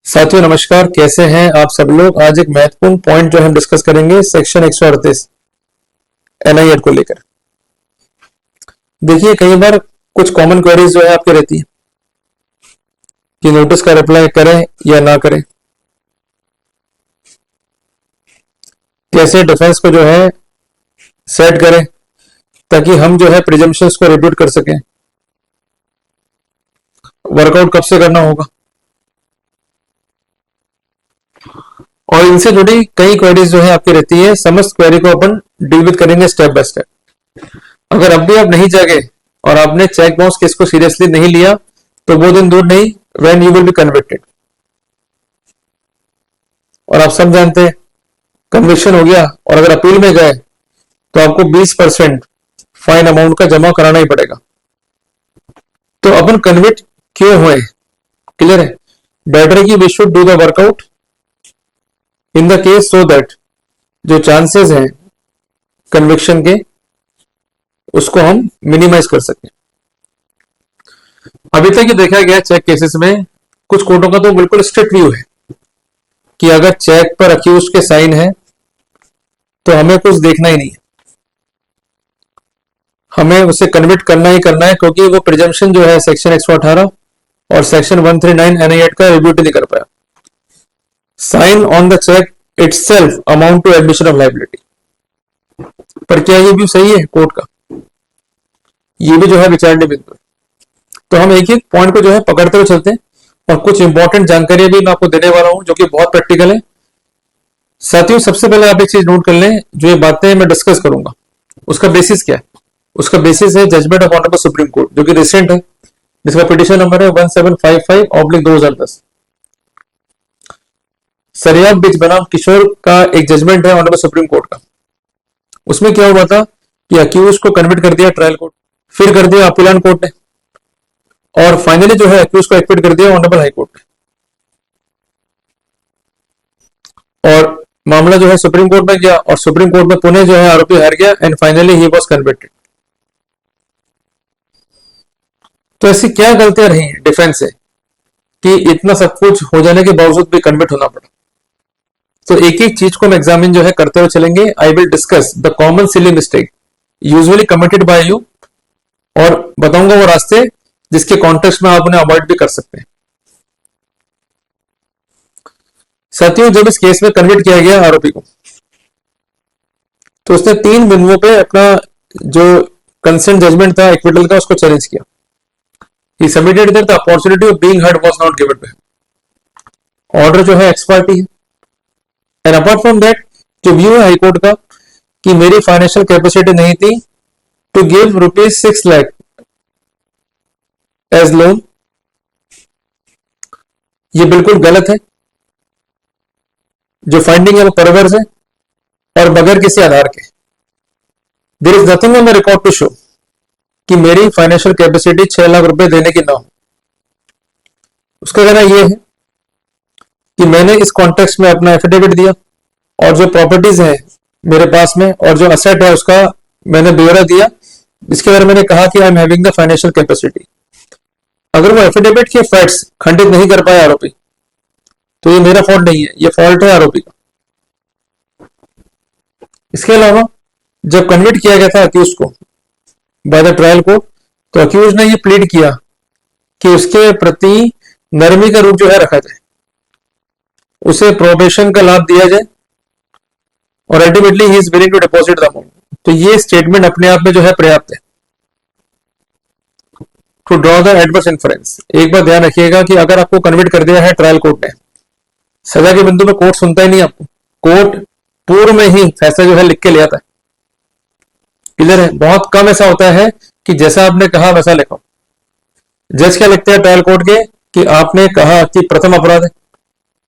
साथियों नमस्कार, कैसे हैं आप सब लोग। आज एक महत्वपूर्ण पॉइंट जो हम डिस्कस करेंगे सेक्शन 138 एनआईएड को लेकर। देखिए, कई बार कुछ कॉमन क्वेरीज जो है आपकी रहती है कि नोटिस का रिप्लाई करें या ना करें, कैसे डिफेंस को जो है सेट करें ताकि हम जो है प्रिजम्पशंस को रिब्यूट कर सकें, वर्कआउट कब से करना होगा, और इनसे जुड़ी कई क्वेरीज जो है आपकी रहती है। समस्त क्वेरी को अपन डील विद करेंगे स्टेप बाय स्टेप। अगर अब भी आप नहीं जागे और आपने चेक बाउंस केस को सीरियसली नहीं लिया तो वो दिन दूर नहीं when you will be convicted. और आप सब जानते हैं कन्विक्शन हो गया और अगर अपील में गए तो आपको 20% फाइन अमाउंट का जमा कराना ही पड़ेगा। तो अपन कन्विक्ट क्यों हुए, क्लियर है। बेटर की we should do the workout in the case so that जो चांसेस हैं कन्विक्शन के उसको हम मिनिमाइज कर सकें। अभी तक ये देखा गया चेक केसेस में कुछ कोर्टों का तो बिल्कुल स्ट्रिक्ट व्यू है कि अगर चेक पर अक्यूज के साइन है तो हमें कुछ देखना ही नहीं है, हमें उसे कन्विक्ट करना ही करना है, क्योंकि वो प्रिजम्पशन जो है सेक्शन 118 और सेक्शन 139 एनआईएड का रिव्यूट नहीं कर पाया। Sign on the cheque itself amount to admission of liability. पर क्या ये भी सही है कोर्ट का? ये भी जो है विचारने बिंदु है। तो हम एक एक पॉइंट को जो है पकड़ते हुए चलते हैं और कुछ इंपॉर्टेंट जानकारी भी मैं आपको देने वाला हूं जो कि बहुत प्रैक्टिकल है। साथियों, सबसे पहले आप एक चीज नोट कर लें, जो ये बातें मैं डिस्कस करूंगा उसका बेसिस क्या है। उसका बेसिस है judgment of honourable Supreme Court जो कि रिसेंट है, जिसका पिटीशन नंबर है 1755/2010। सरियाब बिच बनाम किशोर का एक जजमेंट है ऑनरेबल सुप्रीम कोर्ट का। उसमें क्या हुआ था कि अक्यूज को कन्विक्ट कर दिया ट्रायल कोर्ट, फिर कर दिया अपीलान कोर्ट ने, और फाइनली जो है अक्यूज को एक्विट कर दिया ऑनरेबल हाई कोर्ट ने। और मामला जो है सुप्रीम कोर्ट में गया और सुप्रीम कोर्ट में पुणे जो है आरोपी हार गया and finally he was convicted. तो ऐसी क्या गलतियां रही डिफेंस से कि इतना सब कुछ हो जाने के बावजूद भी कन्विक्ट होना पड़ा। तो एक एक चीज को हम एग्जामिन जो है करते हुए चलेंगे। I will discuss the common silly mistake usually committed by you, और बताऊंगा वो रास्ते जिसके कॉन्टेक्स्ट में आप उन्हें अवॉइड भी कर सकते हैं। साथियों, जब इस केस में कन्विक्ट किया गया आरोपी को तो उसने 3 बिंदुओं पे अपना जो कंसेंट जजमेंट था एक्विटल का उसको चैलेंज किया। He submitted that the opportunity of being heard was not given to him. Order जो है एक्स पार्टी है, एंड अपार्ट फ्रॉम दैट जो व्यू है हाईकोर्ट का कि मेरी फाइनेंशियल कैपेसिटी नहीं थी to give ₹6 lakh as loan, ये बिल्कुल गलत है। जो फाइंडिंग है वो परवर्स है और बगैर किसी आधार के। There is nothing on the record to show कि मेरी फाइनेंशियल कैपेसिटी 6 लाख रुपए देने की ना हो। उसका कहना यह है कि मैंने इस कॉन्टेक्स्ट में अपना एफिडेविट दिया और जो प्रॉपर्टीज है मेरे पास में और जो असेट है उसका मैंने ब्यौरा दिया, जिसके बारे में मैंने कहा कि I am having the financial capacity. अगर वो एफिडेविट के फैक्ट्स खंडित नहीं कर पाए आरोपी तो ये मेरा फॉल्ट नहीं है, ये फॉल्ट है आरोपी का। इसके अलावा जब कन्विक्ट किया गया था अक्यूज को बाय द ट्रायल कोर्ट तो अक्यूज ने ये प्लीड किया कि उसके प्रति नरमी का रूप जो है रखा जाए, उसे प्रोबेशन का लाभ दिया जाए और ultimately he is willing to deposit the amount. तो ये स्टेटमेंट अपने आप में जो है पर्याप्त है to draw the adverse inference. एक बार ध्यान रखिएगा कि अगर आपको कन्विक्ट कर दिया है ट्रायल कोर्ट ने, सजा के बिंदु में कोर्ट सुनता ही नहीं आपको, कोर्ट पूर्व में ही फैसला जो है लिख के ले आता है। क्लियर है। बहुत कम ऐसा होता है कि जैसा आपने कहा वैसा लिखो। जज क्या लिखते हैं ट्रायल कोर्ट के कि आपने कहा कि प्रथम अपराध है,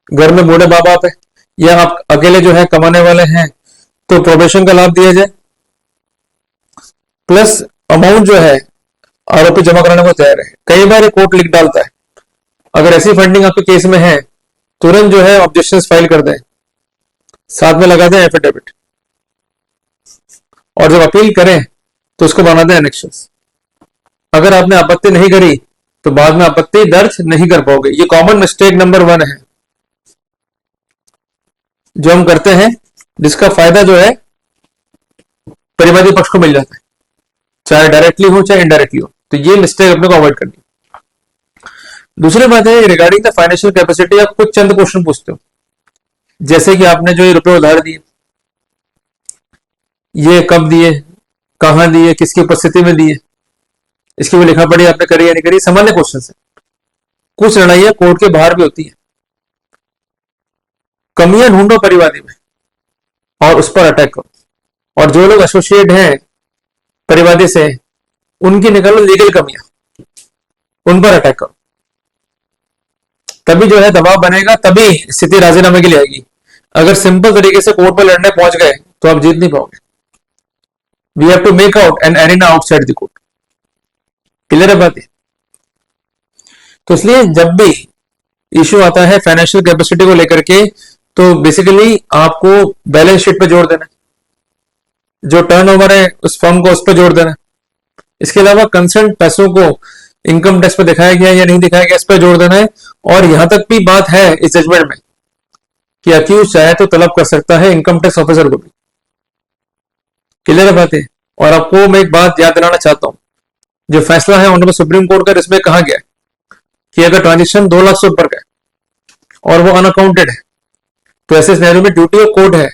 घर में बूढ़े माँ बाप है या आप अकेले जो है कमाने वाले हैं तो प्रोबेशन का लाभ दिया जाए, प्लस अमाउंट जो है आरोपी जमा कराने को तैयार है। कई बार कोर्ट लिख डालता है अगर ऐसी फंडिंग आपके केस में है तुरंत जो है ऑब्जेक्शंस फाइल कर दें, साथ में लगा दें एफिडेविट, और जब अपील करें तो उसको बना दें एनेक्शंस। अगर आपने आपत्ति नहीं करी तो बाद में आपत्ति दर्ज नहीं कर पाओगे। ये कॉमन मिस्टेक नंबर 1 है जो हम करते हैं, जिसका फायदा जो है परिवादी पक्ष को मिल जाता है, चाहे डायरेक्टली हो चाहे इनडायरेक्टली हो। तो ये मिस्टेक अपने को अवॉइड करनी है। दूसरी बात है, रिगार्डिंग द फाइनेंशियल कैपेसिटी आप कुछ चंद क्वेश्चन पूछते हो, जैसे कि आपने जो ये रुपए उधार दिए, ये कब दिए, कहां दिए, किसकी उपस्थिति में दिए, इसकी भी लिखा पढ़ी आपने करी या नहीं करी, सामान्य क्वेश्चन है। कुछ लड़ाइयां कोर्ट के बाहर भी होती है। कमियां ढूंढो परिवादी में और उस पर अटैक करो, और जो लोग एसोसिएट हैं परिवादी से, उनकी निकालो लीगल कमियां, उन पर अटैक करो। तभी जो है दबाव बनेगा, तभी स्थिति राजीनामे के लिए आएगी। अगर सिंपल तरीके से कोर्ट पर लड़ने पहुंच गए तो आप जीत नहीं पाओगे। We have to make out an arena outside the court. Clear है बात? तो इसलिए जब भी इश्यू आता है फाइनेंशियल कैपेसिटी को लेकर के, तो बेसिकली आपको बैलेंस शीट पे जोर देना है, जो टर्नओवर है उस फर्म को उस पर जोर देना है। इसके अलावा कंसर्न पैसों को इनकम टैक्स पे दिखाया गया या नहीं दिखाया गया, इस पर जोर देना है। और यहां तक भी बात है इस जजमेंट में कि अक्यूज चाहे तो तलब कर सकता है इनकम टैक्स ऑफिसर को भी। क्लियर है बात है? और आपको मैं एक बात याद दिलाना चाहता हूं, जो फैसला है ऑनरेबल सुप्रीम कोर्ट का, इसमें कहा गया है कि अगर ट्रांजेक्शन 2 लाख से ऊपर का है और वो अनअकाउंटेड है, तो ऐसे सिनेरियो में ड्यूटी ऑफ कोर्ट है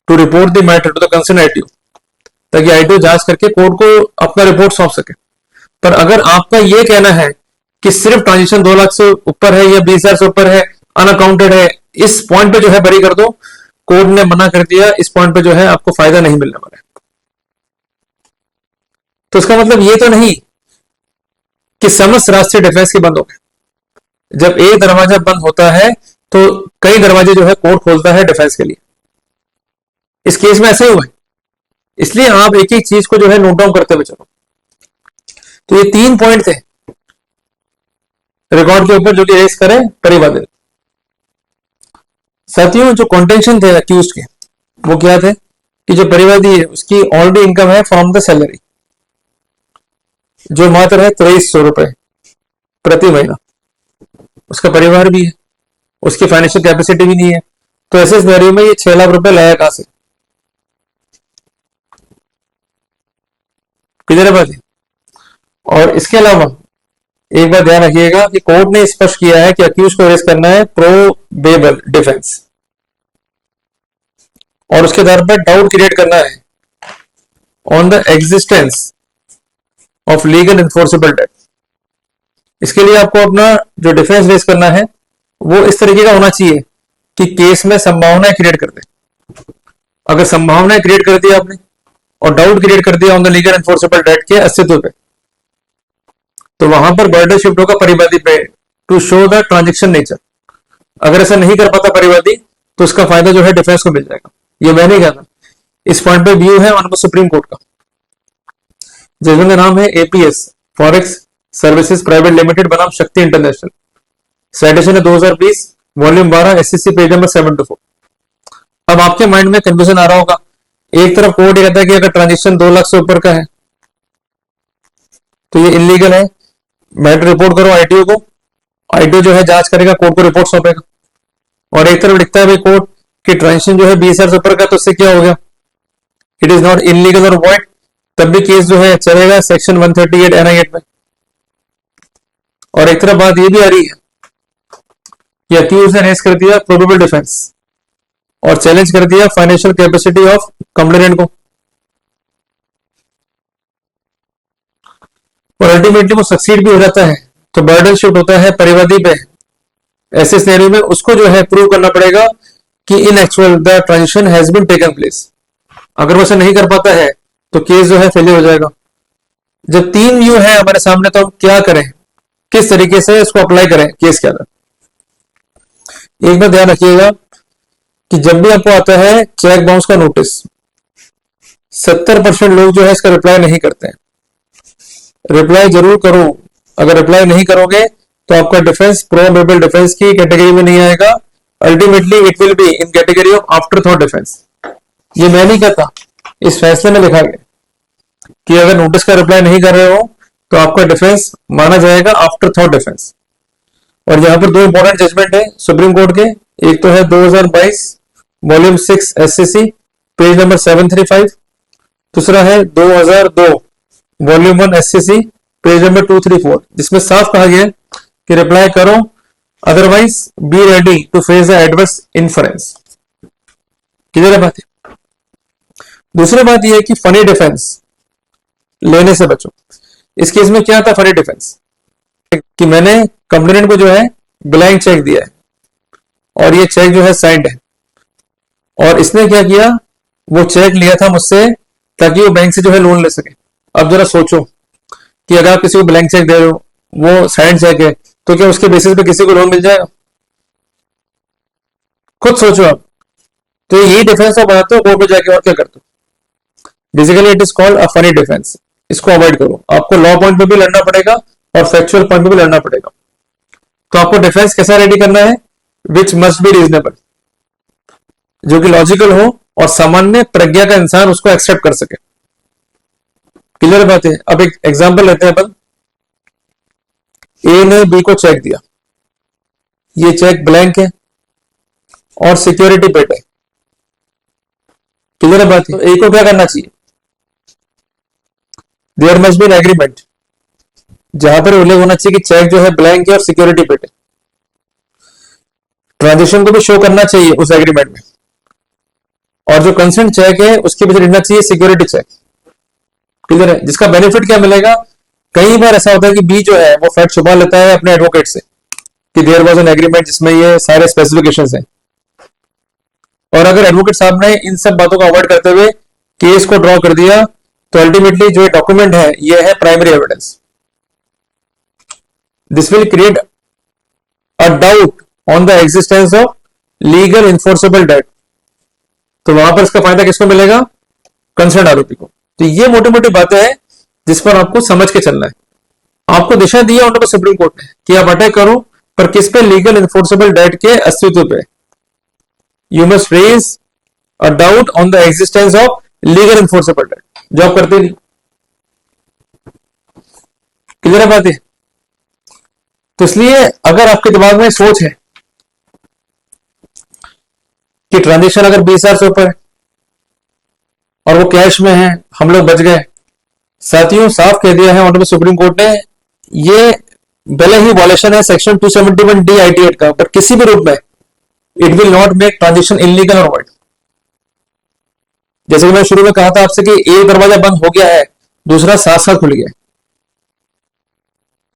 to report the matter to the concern ITO, ताकि आईटीओ जांच करके कोर्ट को अपना रिपोर्ट सौंप सके। पर अगर आपका ये कहना है कि सिर्फ ट्रांजेक्शन 2 लाख से ऊपर है या 20,000 से ऊपर है, अनअकाउंटेड है, इस पॉइंट पे जो है बरी कर दो, कोर्ट ने मना कर दिया, इस पॉइंट पे जो है आपको फायदा नहीं मिलने वाला है। तो इसका मतलब ये तो नहीं कि समस्त रास्ते डिफेंस के बंद हो गए। जब एक दरवाजा बंद होता है तो कई दरवाजे जो है कोर्ट खोलता है डिफेंस के लिए। इस केस में ऐसा ही हुआ है, इसलिए आप एक एक चीज को जो है नोट डाउन करते हुए चलो। तो ये 3 पॉइंट थे रिकॉर्ड के ऊपर जो कि रेस करें परिवादी। साथियों, जो कॉन्टेंशन थे अक्यूज के, वो क्या थे कि जो परिवादी है उसकी ऑलरेडी इनकम है फ्रॉम द सैलरी, जो मात्र है 2300 रुपए प्रति महीना। उसका परिवार भी है, उसकी फाइनेंशियल कैपेसिटी भी नहीं है, तो ऐसे सिनेरियो में ये 6 लाख रुपए लाया कहां से? किधर बात है? और इसके अलावा एक बात ध्यान रखिएगा कि कोर्ट ने स्पष्ट किया है कि अक्यूज को अरेस्ट करना है प्रोबेबल डिफेंस, और उसके आधार पर डाउट क्रिएट करना है on the existence of legal enforceable debt. इसके लिए आपको अपना जो डिफेंस रेस करना है वो इस तरीके का होना चाहिए कि केस में संभावनाएं क्रिएट कर दे। अगर संभावनाएं क्रिएट कर दी आपने और डाउट क्रिएट कर दिया on the legal enforceable debt के अस्तित्व पे, तो वहां पर बर्डन शिफ्ट होगा परिवादी पे to show the transaction nature. अगर ऐसा नहीं कर पाता परिवादी तो उसका फायदा जो है डिफेंस को मिल जाएगा। ये मैं नहीं कहता, इस पॉइंट पे व्यू है ऑनरेबल सुप्रीम कोर्ट का। जजमेंट का नाम है APS forex services private limited बनाम शक्ति इंटरनेशनल। साइटेशन है 2020 वॉल्यूम 12 एससीसी पेज नंबर 724। अब आपके माइंड में कंफ्यूजन आ रहा होगा, एक तरफ कोर्ट ये कहता है कि अगर ट्रांजेक्शन 2 लाख से ऊपर का है तो ये इलीगल है, मैटर रिपोर्ट करो आईटीओ को, आईटीओ जो है जांच करेगा, कोर्ट को रिपोर्ट सौंपेगा। और एक तरफ लिखता है भाई कोर्ट कि ट्रांजेक्शन जो है 20,000 से ऊपर का, तो उससे क्या हो गया, इट इज नॉट इलीगल और वॉइड, तब भी केस जो है चलेगा सेक्शन 138 एनआई एक्ट में। और एक तरफ बात ये भी आ रही है कि अक्यूज ने रेस कर दिया प्रोबेबल डिफेंस और चैलेंज कर दिया फाइनेंशियल कैपेसिटी ऑफ कंप्लेनेंट को, और अल्टीमेटली वो सक्सीड भी हो जाता है, तो बर्डन शिफ्ट होता है परिवादी पे। ऐसे सिनेरियो में उसको जो है प्रूव करना पड़ेगा कि in actual the transaction has been taken place. अगर वो ऐसा नहीं कर पाता है तो केस जो है फेलियर हो जाएगा। जब 3 व्यू है हमारे सामने, तो हम क्या करें, किस तरीके से इसको अप्लाई करें केस के अंदर। एक बात ध्यान रखिएगा कि जब भी आपको आता है चेक बाउंस का नोटिस, 70% लोग जो है इसका रिप्लाई नहीं करते हैं। रिप्लाई जरूर करो, अगर रिप्लाई नहीं करोगे तो आपका डिफेंस प्रोबेबल डिफेंस की कैटेगरी में नहीं आएगा, ultimately it will be in category of after thought defence. ये मैं नहीं कहता, इस फैसले में लिखा गया कि अगर नोटिस का रिप्लाई नहीं कर रहे हो तो आपका डिफेंस माना जाएगा आफ्टर थॉट डिफेंस। और यहां पर 2 इंपॉर्टेंट जजमेंट है सुप्रीम कोर्ट के, एक तो है 2022 वॉल्यूम 6 एससीसी पेज नंबर 735। दूसरा है 2002 वॉल्यूम 1 एससीसी पेज नंबर 234, जिसमें साफ कहा गया कि रिप्लाई करो, otherwise be ready to face the adverse inference. Clear है बात है। दूसरी बात यह है कि फनी डिफेंस लेने से बचो। इस केस में क्या था फनी डिफेंस, कि मैंने कंप्लेनेंट को जो है ब्लैंक चेक दिया है और ये चेक जो है साइंड है, और इसने क्या किया, वो चेक लिया था मुझसे ताकि वो बैंक से जो है लोन ले सके। अब जरा सोचो कि अगर आप किसी को ब्लैंक चेक दे रहे हो, वो साइंड चेक है, तो क्या उसके बेसिस पे किसी को लोन मिल जाएगा? खुद सोचो आप। तो यही डिफेंस आप बनाते हो कोर्ट में जाके, और क्या करते हो? Basically it is called a funny defence. इसको अवॉइड करो। आपको लॉ पॉइंट पे भी लड़ना पड़ेगा और फैक्चुअल पॉइंट पे भी लड़ना पड़ेगा। तो आपको डिफेंस कैसा रेडी करना है? विच मस्ट बी रीजनेबल, जो कि लॉजिकल हो और सामान्य प्रज्ञा का इंसान उसको एक्सेप्ट कर सके। क्लियर बात है। अब एक एग्जांपल लेते हैं अपन। ए ने बी को चेक दिया, ये चेक ब्लैंक है और सिक्योरिटी पेड है। क्लियर बात है। तो ए को क्या करना चाहिए? There must be an agreement, जहां पर उल्लेख होना चाहिए कि चेक जो है ब्लैंक है और सिक्योरिटी पेड है। ट्रांजेक्शन को भी शो करना चाहिए उस एग्रीमेंट में, और जो कंसेंट चेक है उसके पीछे लिखना चाहिए सिक्योरिटी चेक। क्लियर है। जिसका बेनिफिट क्या मिलेगा? कई बार ऐसा होता है कि बी जो है वो फैक्ट छुपा लेता है अपने एडवोकेट से कि देयर वाज एन एग्रीमेंट जिसमें ये सारे स्पेसिफिकेशंस हैं, और अगर एडवोकेट साहब ने इन सब बातों को अवॉइड करते हुए केस को ड्रॉ कर दिया, तो अल्टीमेटली जो डॉक्यूमेंट है ये है primary evidence. This will create a doubt on the existence of legal enforceable debt. तो वहां पर इसका फायदा किसको मिलेगा? कंसर्न आरोपी को। तो ये मोटी मोटी बातें हैं जिस पर आपको समझ के चलना है। आपको दिशा दी है ऑनरेबल सुप्रीम कोर्ट ने कि आप अटैक करो, पर किस पे? लीगल इन्फोर्सेबल डेट के अस्तित्व पे। You must raise a doubt on the existence of legal enforceable debt, जो आप करते नहीं। क्लियर है बात है। तो इसलिए अगर आपके दिमाग में सोच है कि ट्रांजेक्शन अगर 20,000 से ऊपर है और वो कैश में है, हम लोग बच गए। साथियों, साफ कह दिया है ऑनरेबल सुप्रीम कोर्ट ने, ये भले ही वॉलेशन है सेक्शन 271 डी IT एक्ट का, पर किसी भी रूप में it will not make transaction illegal और वॉइड। जैसे कि मैं शुरू में कहा था आपसे कि एक दरवाजा बंद हो गया है, दूसरा साथ साथ खुल गया।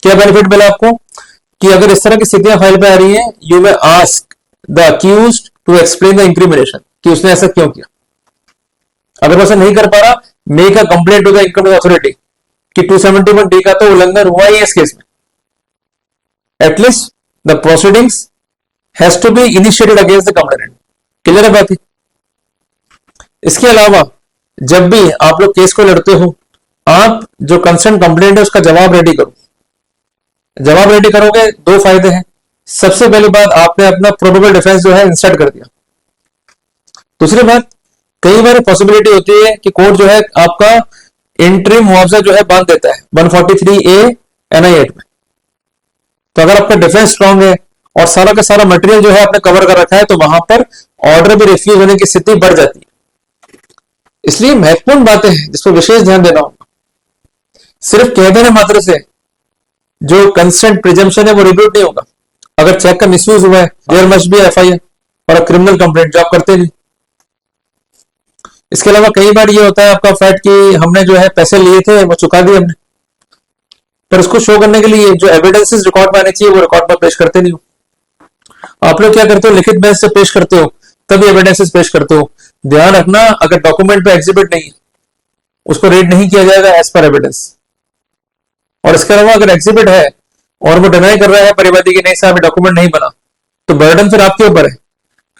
क्या बेनिफिट मिला आपको? कि अगर इस तरह की स्थितियां फाइल पे आ रही हैं, you may ask the accused to explain the incrimination, कि उसने ऐसा क्यों किया। अगर वैसा नहीं कर पा रहा, make a complaint to the income tax authority कि 271 डी का तो उल्लंघन हुआ ही है इस केस में। At least the proceedings has to be initiated against the complainant. Clear है बात ही। इसके अलावा जब भी आप लोग केस को लड़ते हो, आप जो कंसर्न कंप्लेंट है उसका जवाब रेडी करो। जवाब रेडी करोगे, दो फायदे हैं। सबसे पहली बात, आपने अपना प्रोबेबल डिफेंस जो है इंसर्ट कर दिया। दूसरी बात, कई बार पॉसिबिलिटी होती है कि कोर्ट जो है आपका इंटरिम मुआवजा जो है बांध देता है 143A NI एक्ट में। तो अगर आपका डिफेंस स्ट्रांग है और सारा का सारा मटेरियल जो है आपने कवर कर रखा है, तो वहां पर ऑर्डर भी रिफ्यूज होने की स्थिति बढ़ जाती है। इसलिए महत्वपूर्ण बातें हैं जिस पर विशेष ध्यान देना होगा। सिर्फ कह देने मात्र से जो कंसेंट प्रिजम्पशन है वो रिब्यूट नहीं होगा। अगर चेक का मिसयूज हुआ है, देयर मस्ट बी FIR और अ क्रिमिनल कंप्लेंट, जो आप करते नहीं। इसके अलावा कई बार ये होता है आपका फैक्ट कि हमने जो है पैसे लिए थे वो चुका दिए हमने, पर उसको शो करने के लिए जो एविडेंसेस रिकॉर्ड में आने चाहिए वो रिकॉर्ड में पेश करते नहीं हो। आप लोग क्या करते हो? लिखित बेंच से पेश करते हो, तभी एविडेंसेस पेश करते हो। ध्यान रखना, अगर डॉक्यूमेंट पे एग्जिबिट नहीं है, उसको रेड नहीं किया जाएगा एज पर एविडेंस। और इसके अलावा अगर एग्जिबिट है और वो डिनाई कर रहा है परिवादी की नहीं साहब डॉक्यूमेंट नहीं बना, तो बर्डन फिर आपके ऊपर है,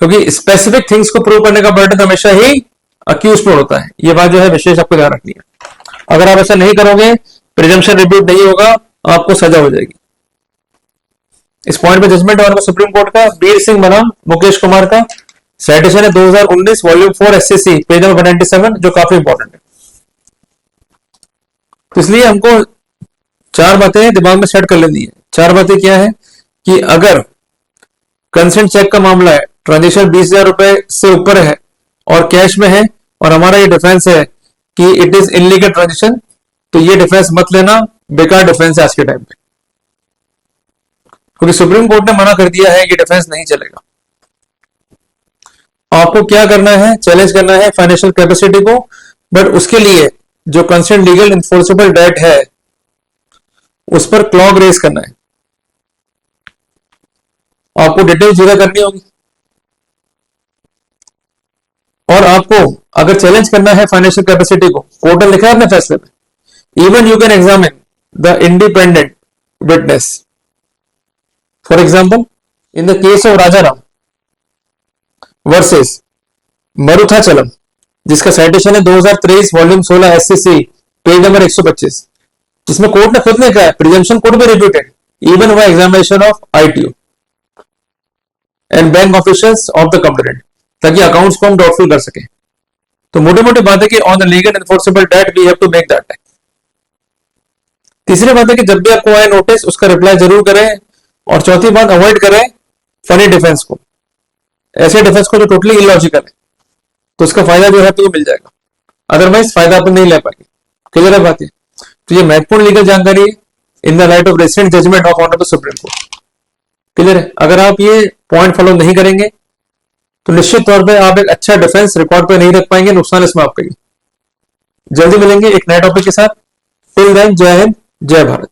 क्योंकि स्पेसिफिक थिंग्स को प्रूव करने का बर्डन हमेशा ही अक्यूज पर होता है। ये बात जो है विशेष आपको ध्यान रखनी है। अगर आप ऐसा नहीं करोगे, प्रिजम्पशन रिब्यूट नहीं होगा, आपको सजा हो जाएगी। इस पॉइंट पे जजमेंट है सुप्रीम कोर्ट का बीर सिंह बनाम मुकेश कुमार का। साइटेशन है 2019 वॉल्यूम 4 SCC पेज नंबर 197, जो काफी इंपॉर्टेंट है। तो इसलिए हमको चार बातें दिमाग में सेट कर लेनी है। चार बातें क्या है कि अगर कंसेंट चेक का मामला है, ट्रांजेक्शन 20,000 रुपए से ऊपर है और कैश में है, और हमारा ये डिफेंस है कि इट इज इनलीगल ट्रांजेक्शन, तो ये डिफेंस मत लेना, बेकार डिफेंस है आज के टाइम पे, क्योंकि सुप्रीम कोर्ट ने मना कर दिया है कि डिफेंस नहीं चलेगा। आपको क्या करना है, चैलेंज करना है फाइनेंशियल कैपेसिटी को, बट उसके लिए जो कंसर्न लीगल इन्फोर्सेबल डेट है उस पर क्लॉग रेज करना है, आपको डिटेल्स जगह करनी होगी। और आपको अगर चैलेंज करना है फाइनेंशियल कैपेसिटी को, कोर्ट ने लिखा है अपने फैसले में, even you can examine the independent witness. For example, in the case of Rajaram versus Maruthachalam, जिसका साइटेशन है 2023 वॉल्यूम 16 एससीसी पेज नंबर 125, जिसमें कोर्ट ने खुद ने कहा presumption could be repeated even while examination of ITU and bank officials of the complaint, ताकि accounts को हम डाउटफुल कर सके। तो मोटी मोटी बात है कि on the legal enforceable debt we have to make that. तीसरी बात है कि जब भी आपको आए नोटिस उसका रिप्लाई जरूर करें, और चौथी बात, अवॉइड करें फनी डिफेंस को, ऐसे डिफेंस को जो टोटली इलॉजिकल है, तो उसका फायदा जो है तो मिल जाएगा, अदरवाइज फायदा अपन नहीं ले पाएंगे। क्लियर है बात है? तो ये महत्वपूर्ण लीगल जानकारी है in the light of recent judgment of honourable Supreme Court. Clear है? अगर आप ये पॉइंट फॉलो नहीं करेंगे तो निश्चित तौर पे आप एक अच्छा डिफेंस रिकॉर्ड पे नहीं रख पाएंगे, नुकसान इसमें आपका ही। जल्दी मिलेंगे एक नए टॉपिक के साथ। टिल देन, जय हिंद, जय भारत।